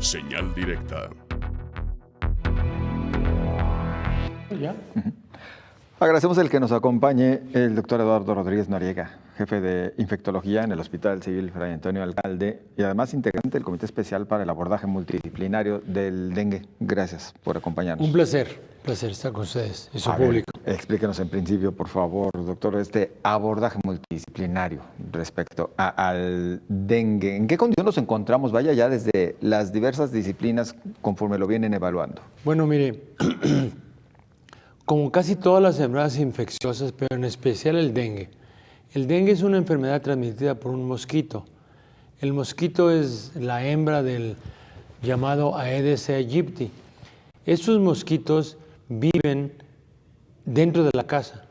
Señal directa. ¿Ya? Agradecemos el que nos acompañe el doctor Eduardo Rodríguez Noriega, jefe de infectología en el Hospital Civil Fray Antonio Alcalde y además integrante del Comité Especial para el Abordaje Multidisciplinario del Dengue. Gracias por acompañarnos. Un placer estar con ustedes y su público. Explíquenos en principio, por favor, doctor, este abordaje multidisciplinario respecto al dengue. ¿En qué condición nos encontramos? Vaya ya desde las diversas disciplinas conforme lo vienen evaluando. Bueno, mire, como casi todas las enfermedades infecciosas, pero en especial el dengue. El dengue es una enfermedad transmitida por un mosquito. El mosquito es la hembra del llamado Aedes aegypti. Estos mosquitos viven dentro de la casa,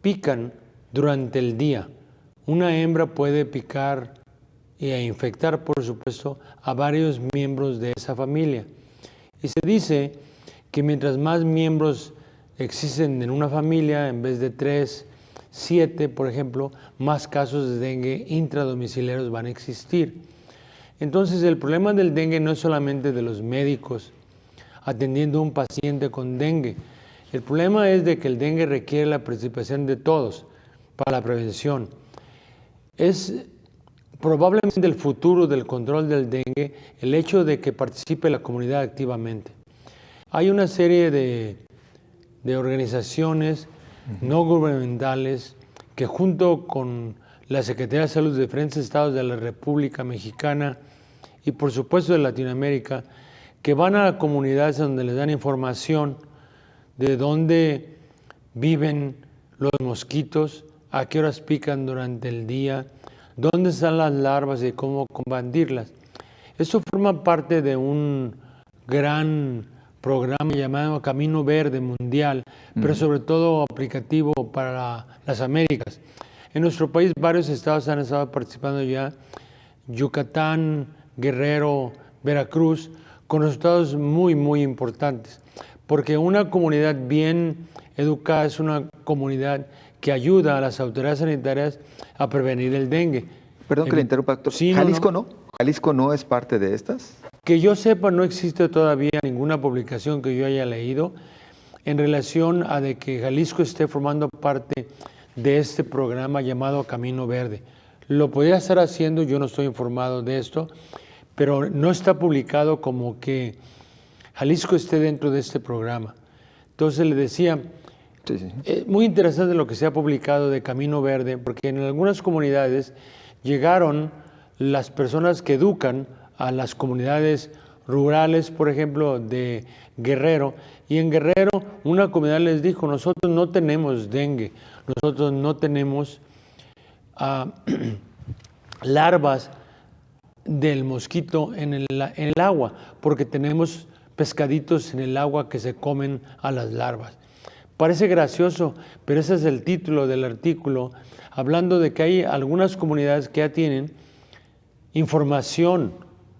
pican durante el día. Una hembra puede picar e infectar, por supuesto, a varios miembros de esa familia. Y se dice que mientras más miembros existen en una familia, en vez de 3, 7, por ejemplo, más casos de dengue intradomiciliarios van a existir. Entonces, el problema del dengue no es solamente de los médicos atendiendo a un paciente con dengue. El problema es de que el dengue requiere la participación de todos para la prevención. Es probablemente el futuro del control del dengue el hecho de que participe la comunidad activamente. Hay una serie de organizaciones no gubernamentales que junto con la Secretaría de Salud de diferentes estados de la República Mexicana y por supuesto de Latinoamérica, que van a comunidades donde les dan información de dónde viven los mosquitos, a qué horas pican durante el día, dónde están las larvas y cómo combatirlas. Esto forma parte de un gran programa llamado Camino Verde Mundial, pero sobre todo aplicativo para las Américas. En nuestro país varios estados han estado participando ya, Yucatán, Guerrero, Veracruz, con resultados muy, muy importantes, porque una comunidad bien educada es una comunidad que ayuda a las autoridades sanitarias a prevenir el dengue. Perdón que le interrumpa, doctor. Sí, ¿Jalisco no? ¿Jalisco no es parte de estas? Que yo sepa, no existe todavía ninguna publicación que yo haya leído en relación a de que Jalisco esté formando parte de este programa llamado Camino Verde. Lo podría estar haciendo, yo no estoy informado de esto, pero no está publicado como que Jalisco esté dentro de este programa. Entonces le decía, muy interesante lo que se ha publicado de Camino Verde, porque en algunas comunidades llegaron las personas que educan a las comunidades rurales, por ejemplo, de Guerrero, y en Guerrero una comunidad les dijo, nosotros no tenemos dengue, nosotros no tenemos larvas del mosquito en el agua, porque tenemos pescaditos en el agua que se comen a las larvas. Parece gracioso, pero ese es el título del artículo, hablando de que hay algunas comunidades que ya tienen información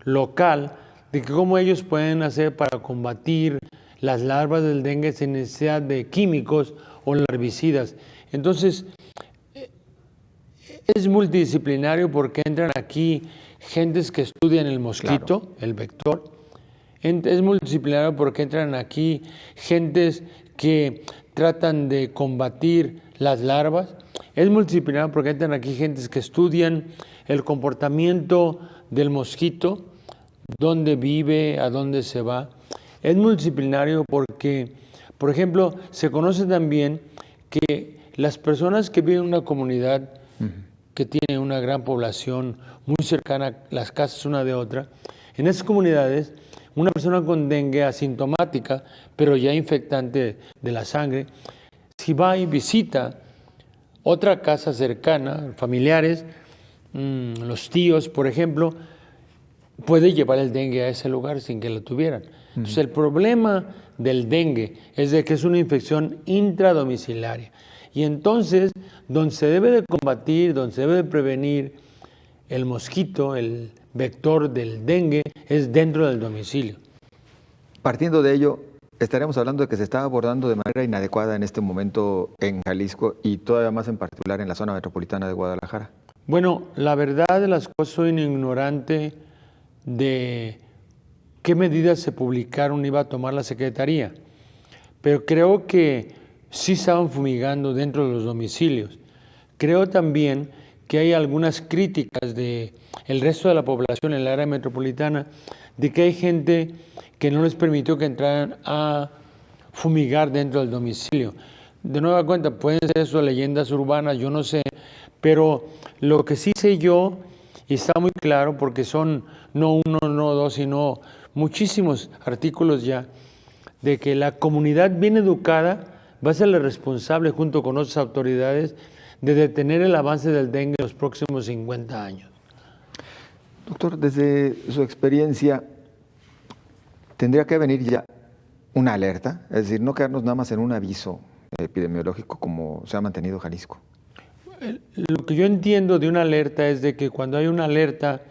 local de que cómo ellos pueden hacer para combatir las larvas del dengue sin necesidad de químicos o larvicidas. Entonces, es multidisciplinario porque entran aquí gentes que estudian el mosquito, claro, el vector. Es multidisciplinario porque entran aquí gentes que tratan de combatir las larvas. Es multidisciplinario porque entran aquí gentes que estudian el comportamiento del mosquito, dónde vive, a dónde se va. Es multidisciplinario porque, por ejemplo, se conoce también que las personas que viven en una comunidad que tiene una gran población muy cercana, las casas una de otra, en esas comunidades, una persona con dengue asintomática, pero ya infectante de la sangre, si va y visita otra casa cercana, familiares, los tíos, por ejemplo, puede llevar el dengue a ese lugar sin que lo tuvieran. Entonces, el problema del dengue es de que es una infección intradomiciliaria. Y entonces, donde se debe de combatir, donde se debe de prevenir el mosquito, el vector del dengue, es dentro del domicilio. Partiendo de ello, estaremos hablando de que se está abordando de manera inadecuada en este momento en Jalisco y todavía más en particular en la zona metropolitana de Guadalajara. Bueno, la verdad de las cosas, soy un ignorante de qué medidas se publicaron iba a tomar la Secretaría, pero creo que sí estaban fumigando dentro de los domicilios. Creo también que hay algunas críticas del resto de la población en la área metropolitana de que hay gente que no les permitió que entraran a fumigar dentro del domicilio. De nueva cuenta, pueden ser eso leyendas urbanas, yo no sé, pero lo que sí sé yo, y está muy claro porque son no uno, no dos, sino muchísimos artículos ya, de que la comunidad bien educada va a ser la responsable, junto con otras autoridades, de detener el avance del dengue en los próximos 50 años. Doctor, desde su experiencia, ¿tendría que venir ya una alerta? Es decir, no quedarnos nada más en un aviso epidemiológico como se ha mantenido Jalisco. Lo que yo entiendo de una alerta es de que cuando hay una alerta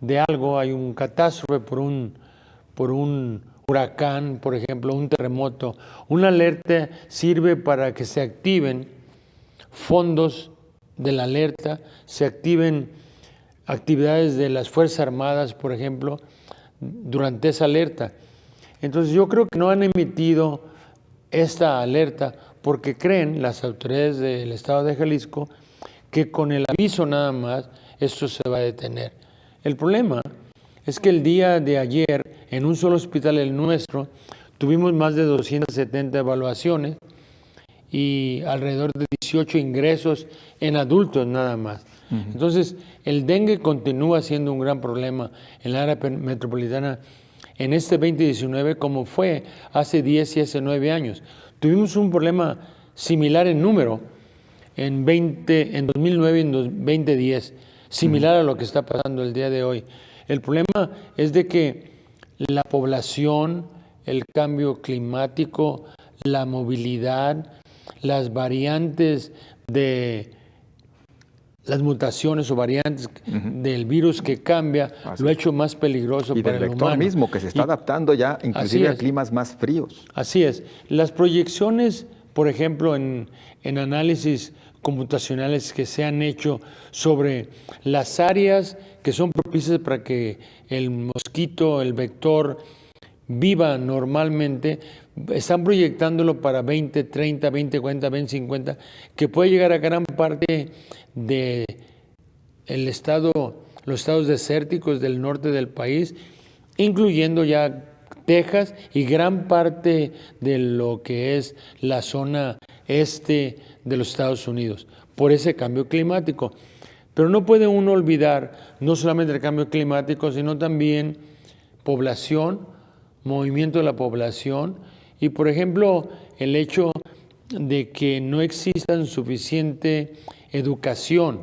de algo, hay un catástrofe por un huracán, por ejemplo, un terremoto, una alerta sirve para que se activen fondos de la alerta, se activen actividades de las Fuerzas Armadas, por ejemplo, durante esa alerta. Entonces yo creo que no han emitido esta alerta porque creen las autoridades del estado de Jalisco que con el aviso nada más esto se va a detener. El problema es que el día de ayer en un solo hospital, el nuestro, tuvimos más de 270 evaluaciones y alrededor de 18 ingresos en adultos nada más. Entonces, el dengue continúa siendo un gran problema en la área metropolitana en este 2019 como fue hace 10 y hace 9 años. Tuvimos un problema similar en número en 2009 y en 2010, similar a lo que está pasando el día de hoy. El problema es de que la población, el cambio climático, la movilidad, las variantes de las mutaciones o variantes del virus que cambia, lo ha hecho más peligroso para el humano. Y del vector mismo, que se está adaptando ya inclusive a climas más fríos. Así es. Las proyecciones, por ejemplo, en análisis computacionales que se han hecho sobre las áreas que son propicias para que el mosquito, el vector, viva normalmente, están proyectándolo para 2030, 2040, 2050, que puede llegar a gran parte de los estados desérticos del norte del país, incluyendo ya Texas y gran parte de lo que es la zona este de los Estados Unidos, por ese cambio climático. Pero no puede uno olvidar no solamente el cambio climático, sino también población, movimiento de la población y, por ejemplo, el hecho de que no exista suficiente educación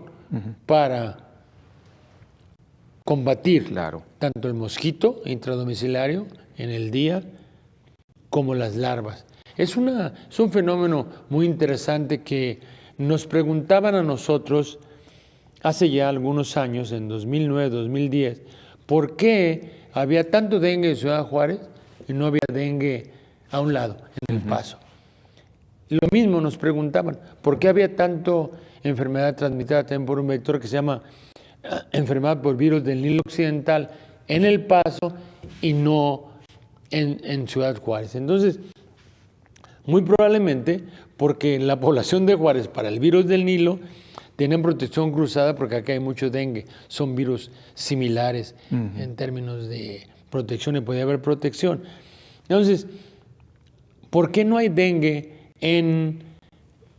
para combatir tanto el mosquito intradomiciliario en el día como las larvas. Es un fenómeno muy interesante que nos preguntaban a nosotros hace ya algunos años, en 2009, 2010, ¿por qué había tanto dengue en Ciudad Juárez y no había dengue a un lado, en El Paso? Lo mismo nos preguntaban, ¿por qué había tanto enfermedad transmitida también por un vector que se llama enfermedad por virus del Nilo Occidental en El Paso y no en Ciudad Juárez? Entonces, muy probablemente porque la población de Juárez para el virus del Nilo tienen protección cruzada porque acá hay mucho dengue. Son virus similares en términos de protección y puede haber protección. Entonces, ¿por qué no hay dengue en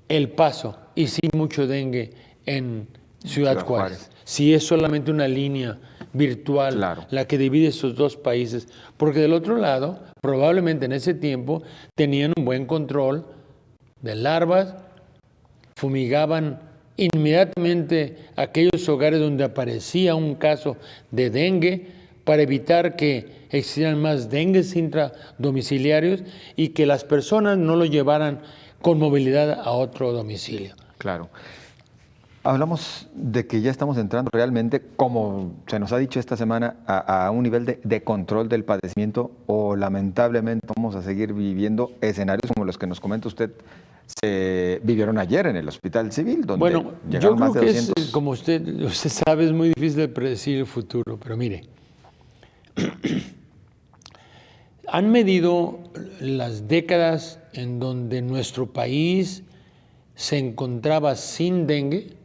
El Paso y sí mucho dengue en Ciudad Juárez? Si es solamente una línea virtual la que divide esos dos países. Porque del otro lado, probablemente en ese tiempo, tenían un buen control de larvas, fumigaban inmediatamente aquellos hogares donde aparecía un caso de dengue para evitar que existieran más dengues intradomiciliarios y que las personas no lo llevaran con movilidad a otro domicilio. Claro. Hablamos de que ya estamos entrando realmente, como se nos ha dicho esta semana, a un nivel de control del padecimiento o lamentablemente vamos a seguir viviendo escenarios como los que nos comenta usted se vivieron ayer en el Hospital Civil, donde llegaron más de 200. Como usted sabe, es muy difícil de predecir el futuro, pero mire, Han medido las décadas en donde nuestro país se encontraba sin dengue,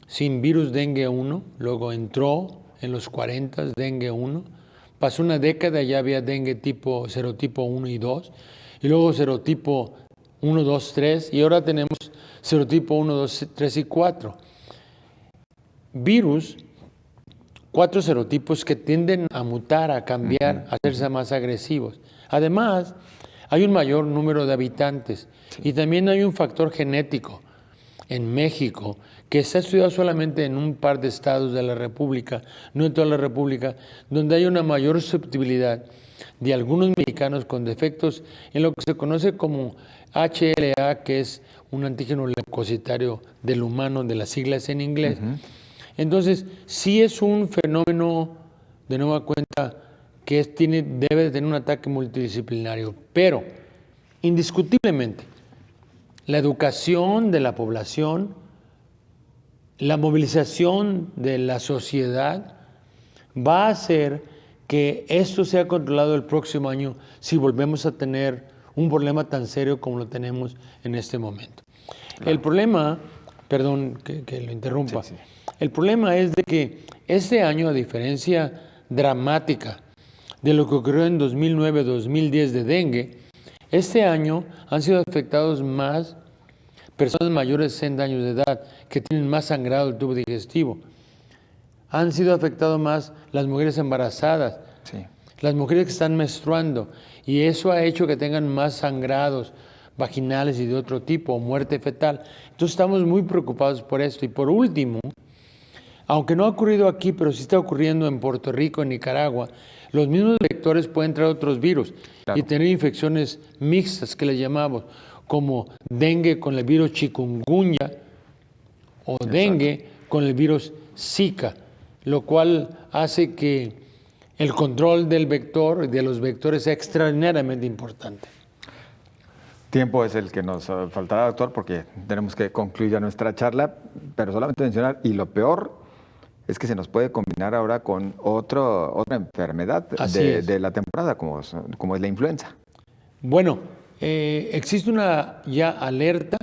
sin virus dengue 1, luego entró en los 40 dengue 1, pasó una década y ya había dengue serotipo 1 y 2, y luego serotipo 1, 2, 3, y ahora tenemos serotipo 1, 2, 3 y 4. Virus, 4 serotipos que tienden a mutar, a cambiar, a hacerse más agresivos. Además, hay un mayor número de habitantes y también hay un factor genético en México que se ha estudiado solamente en un par de estados de la República, no en toda la República, donde hay una mayor susceptibilidad de algunos mexicanos con defectos en lo que se conoce como HLA, que es un antígeno leucocitario del humano, de las siglas en inglés. Entonces, sí es un fenómeno, de nueva cuenta, que debe de tener un ataque multidisciplinario, pero indiscutiblemente la educación de la población, la movilización de la sociedad va a hacer que esto sea controlado el próximo año si volvemos a tener un problema tan serio como lo tenemos en este momento. Claro. El problema, perdón que lo interrumpa, sí. El problema es de que este año, a diferencia dramática de lo que ocurrió en 2009-2010 de dengue, este año han sido afectados más personas mayores de 60 años de edad que tienen más sangrado el tubo digestivo. Han sido afectados más las mujeres embarazadas, las mujeres que están menstruando, y eso ha hecho que tengan más sangrados vaginales y de otro tipo, muerte fetal. Entonces estamos muy preocupados por esto. Y por último, aunque no ha ocurrido aquí, pero sí está ocurriendo en Puerto Rico, en Nicaragua, los mismos vectores pueden traer otros virus y tener infecciones mixtas que le llamamos, como dengue con el virus chikungunya o dengue con el virus Zika, lo cual hace que el control del vector, de los vectores, sea extraordinariamente importante. Tiempo es el que nos faltará, doctor, porque tenemos que concluir ya nuestra charla, pero solamente mencionar, y lo peor es que se nos puede combinar ahora con otra enfermedad de la temporada, como es la influenza. Bueno, existe una ya alerta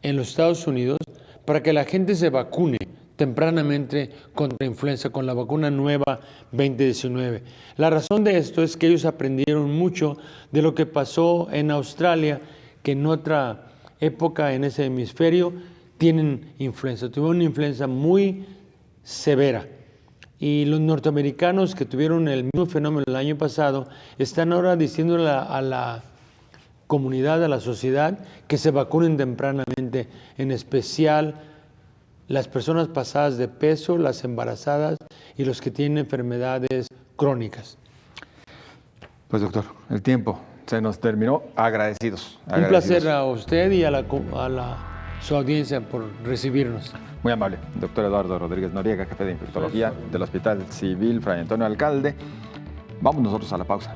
en los Estados Unidos para que la gente se vacune tempranamente contra influenza con la vacuna nueva 2019. La razón de esto es que ellos aprendieron mucho de lo que pasó en Australia, que en otra época en ese hemisferio tienen influenza. Tuvieron una influenza muy severa. Y los norteamericanos que tuvieron el mismo fenómeno el año pasado están ahora diciéndole a la comunidad, a la sociedad, que se vacunen tempranamente, en especial las personas pasadas de peso, las embarazadas y los que tienen enfermedades crónicas. Pues doctor, el tiempo se nos terminó. Agradecidos. Un placer a usted y a su audiencia por recibirnos. Muy amable. Doctor Eduardo Rodríguez Noriega, jefe de infectología del Hospital Civil Fray Antonio Alcalde. Vamos nosotros a la pausa.